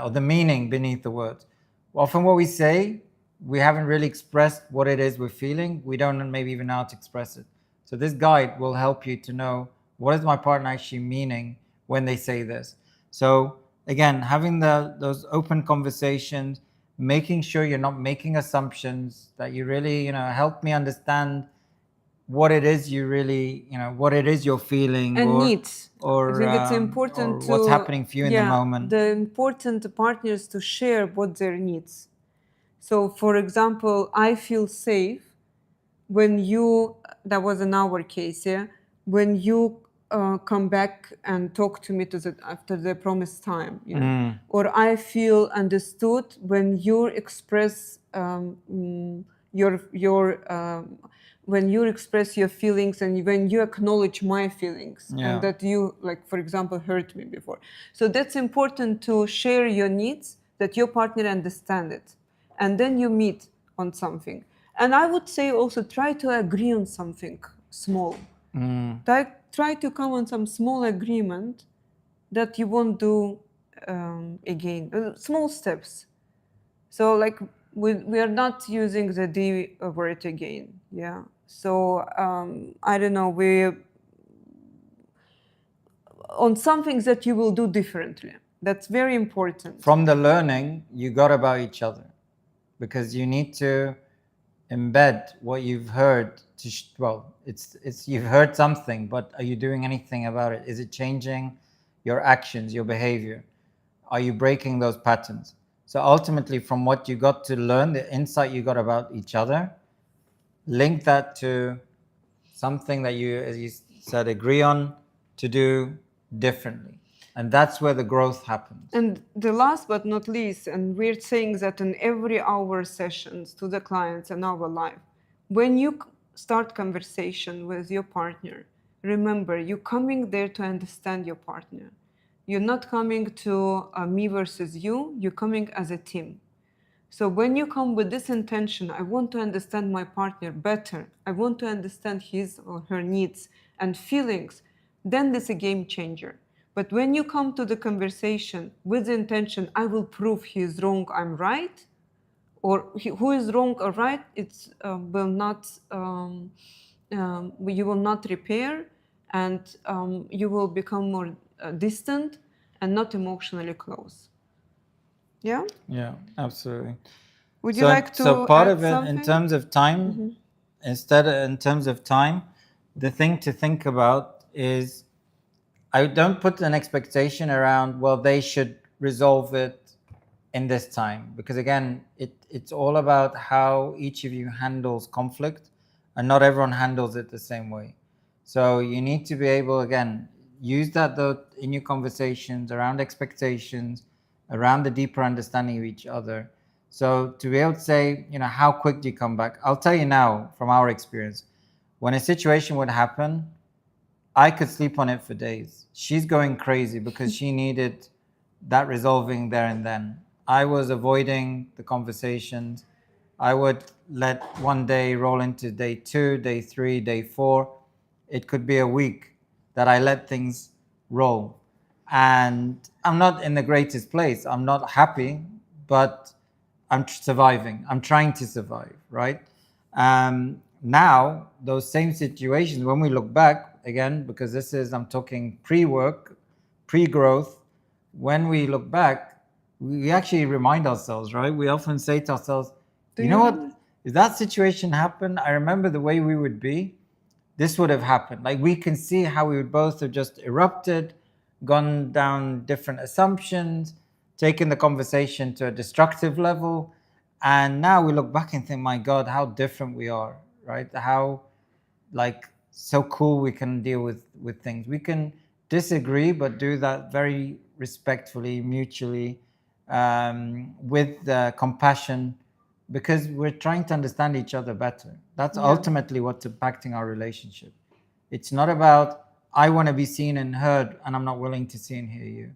or the meaning beneath the words. Often what we say, we haven't really expressed what it is we're feeling. We don't maybe even know how to express it. So this guide will help you to know, what is my partner actually meaning when they say this. So again, having those open conversations, making sure you're not making assumptions, that you really, help me understand what it is you really, what it is you're feeling, and or needs. I think it's important or what's happening for you in the moment. The important partners to share what their needs. So, for example, I feel safe when you, that was in our case, yeah, when you come back and talk to me after the promised time, or I feel understood when you express when you express your feelings and when you acknowledge my feelings, and that you, like, for example, hurt me before. So that's important, to share your needs, that your partner understand it, and then you meet on something. And I would say also, try to agree on something small. Try to come on some small agreement that you won't do again. Small steps. So, like, we are not using the D word again. Yeah. So I don't know. We on something that you will do differently. That's very important. From the learning you got about each other, because you need to embed what you've heard it's you've heard something, but are you doing anything about it? Is it changing your actions, your behavior? Are you breaking those patterns? So ultimately, from what you got to learn, the insight you got about each other, link that to something that you, as you said, agree on to do differently. And that's where the growth happens. And the last but not least, and we're saying that in every hour sessions to the clients in our life, when you start conversation with your partner, remember, you're coming there to understand your partner. You're not coming to me versus you, you're coming as a team. So when you come with this intention, I want to understand my partner better, I want to understand his or her needs and feelings, then this is a game changer. But when you come to the conversation with the intention, I will prove he is wrong, I'm right, or who is wrong or right, it's will not you will not repair, and you will become more distant and not emotionally close. Yeah. Yeah, absolutely. Would you like to so part add of it something? in terms of time, in terms of time, the thing to think about is, I don't put an expectation around, well, they should resolve it in this time, because again, it's all about how each of you handles conflict, and not everyone handles it the same way. So you need to be able, again, use that though in your conversations around expectations, around the deeper understanding of each other. So to be able to say, how quick do you come back? I'll tell you now from our experience, when a situation would happen, I could sleep on it for days. She's going crazy because she needed that resolving there and then. I was avoiding the conversations. I would let one day roll into day 2, day 3, day 4. It could be a week that I let things roll. And I'm not in the greatest place. I'm not happy. but I'm surviving. I'm trying to survive, right? Now, those same situations, when we look back, again, because this is, I'm talking pre-work, pre-growth, when we look back, we actually remind ourselves, right? We often say to ourselves, Do you you know what? remember? If that situation happened, I remember the way we would be, this would have happened. Like we can see how we would both have just erupted, gone down different assumptions, taken the conversation to a destructive level. And now we look back and think, my God, how different we are, right? How like so cool we can deal with things. We can disagree, but do that very respectfully, mutually, with compassion, because we're trying to understand each other better. That's Yeah. ultimately what's impacting our relationship. It's not about I want to be seen and heard and I'm not willing to see and hear you.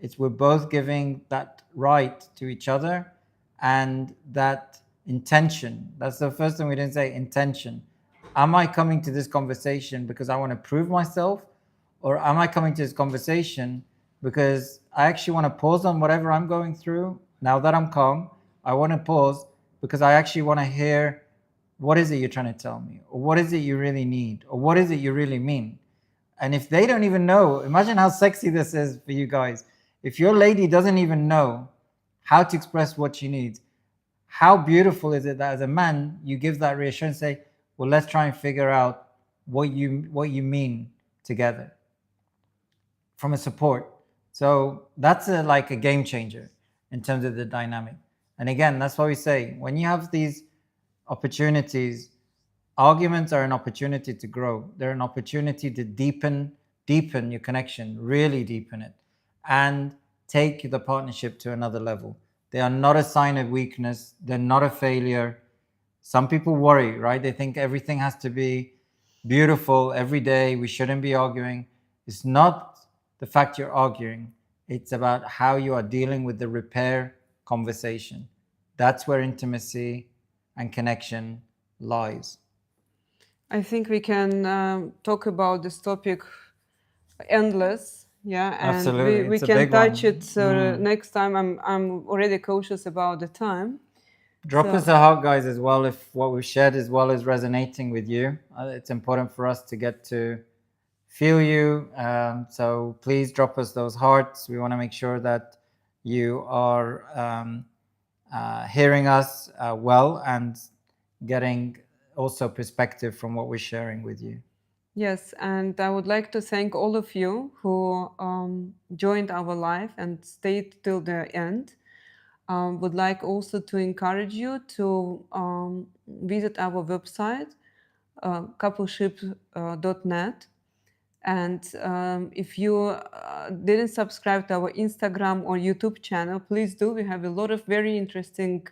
It's we're both giving that right to each other and that intention. That's the first thing we didn't say, intention. Am I coming to this conversation because I want to prove myself? Or am I coming to this conversation because I actually want to pause on whatever I'm going through? Now that I'm calm, I want to pause because I actually want to hear what is it you're trying to tell me? Or what is it you really need? Or what is it you really mean? And if they don't even know, imagine how sexy this is for you guys. If your lady doesn't even know how to express what she needs, how beautiful is it that as a man you give that reassurance, say, well, let's try and figure out what you mean together from a support. So that's like a game changer in terms of the dynamic. And again, that's why we say when you have these opportunities, arguments are an opportunity to grow. They're an opportunity to deepen your connection, really deepen it, and take the partnership to another level. They are not a sign of weakness. They're not a failure. Some people worry, right? They think everything has to be beautiful every day. We shouldn't be arguing. It's not the fact you're arguing. It's about how you are dealing with the repair conversation. That's where intimacy and connection lies. I think we can talk about this topic endless. Yeah, and Absolutely. we It's a can big touch one. it next time. I'm already cautious about the time. Drop So us a hug, guys, as well, if what we've shared as well is resonating with you. It's important for us to get to feel you. So please drop us those hearts. We want to make sure that you are hearing us well and getting also perspective from what we're sharing with you. yes, and I would like to thank all of you who joined our live and stayed till the end. Would like also to encourage you to visit our website, coupleship.net. And if you didn't subscribe to our Instagram or YouTube channel, please do. We have a lot of very interesting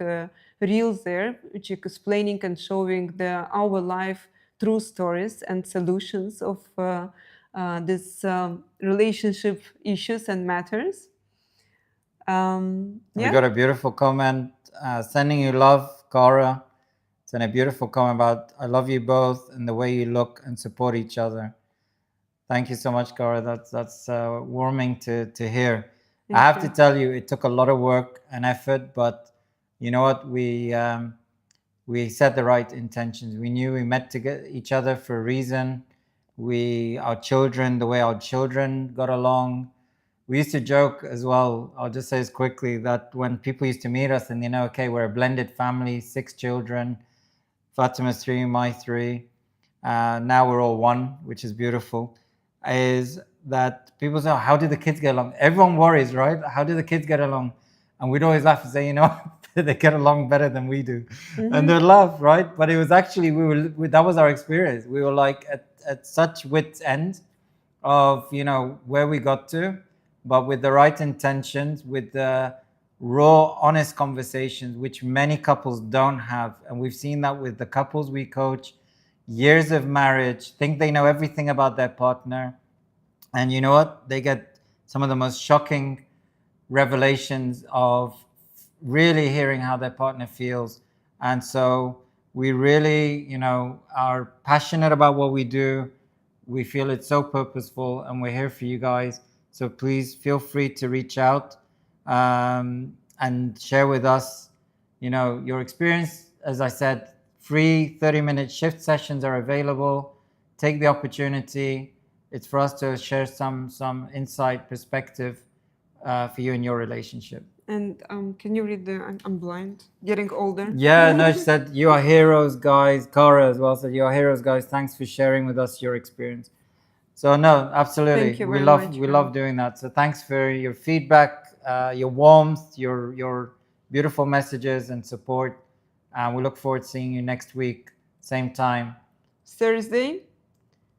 reels there, which are explaining and showing our life true stories and solutions of this relationship issues and matters. We Yeah. got a beautiful comment sending you love, Cara. It's a beautiful comment about I love you both and the way you look and support each other. Thank you so much, Cara. That's warming to hear. I have to tell you, it took a lot of work and effort, but you know what? We set the right intentions. We knew we met to get each other for a reason. Our children, the way our children got along. We used to joke as well. I'll just say this quickly that when people used to meet us and okay, we're a blended family, 6 children, Fatima's 3, my 3. Now we're all one, which is beautiful. Is that people say, oh, how do the kids get along? Everyone worries, right? How do the kids get along? And we'd always laugh and say, they get along better than we do. And they'd laugh, right? But it was actually, that was our experience. We were like at such wit's end of, where we got to, but with the right intentions, with the raw, honest conversations, which many couples don't have. And we've seen that with the couples we coach, years of marriage, think they know everything about their partner. And you know what? They get some of the most shocking revelations of really hearing how their partner feels. And so we really, are passionate about what we do. We feel it's so purposeful and we're here for you guys. So please feel free to reach out. and share with us, your experience. As I said, free 30-minute shift sessions are available. Take the opportunity. It's for us to share some insight, perspective for you in your relationship. And can you read I'm blind, getting older? Yeah, no, she said, you are heroes, guys. Cara as well said, you are heroes, guys. Thanks for sharing with us your experience. So no, absolutely. Thank you we very love much, we man. love doing that. So thanks for your feedback, your warmth, your beautiful messages and support. We look forward to seeing you next week, same time. Thursday,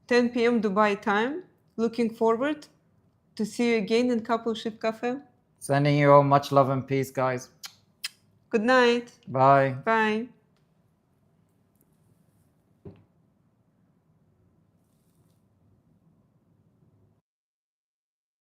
10 p.m. Dubai time. Looking forward to see you again in CoupleShift Café. Sending you all much love and peace, guys. Good night. Bye. Bye.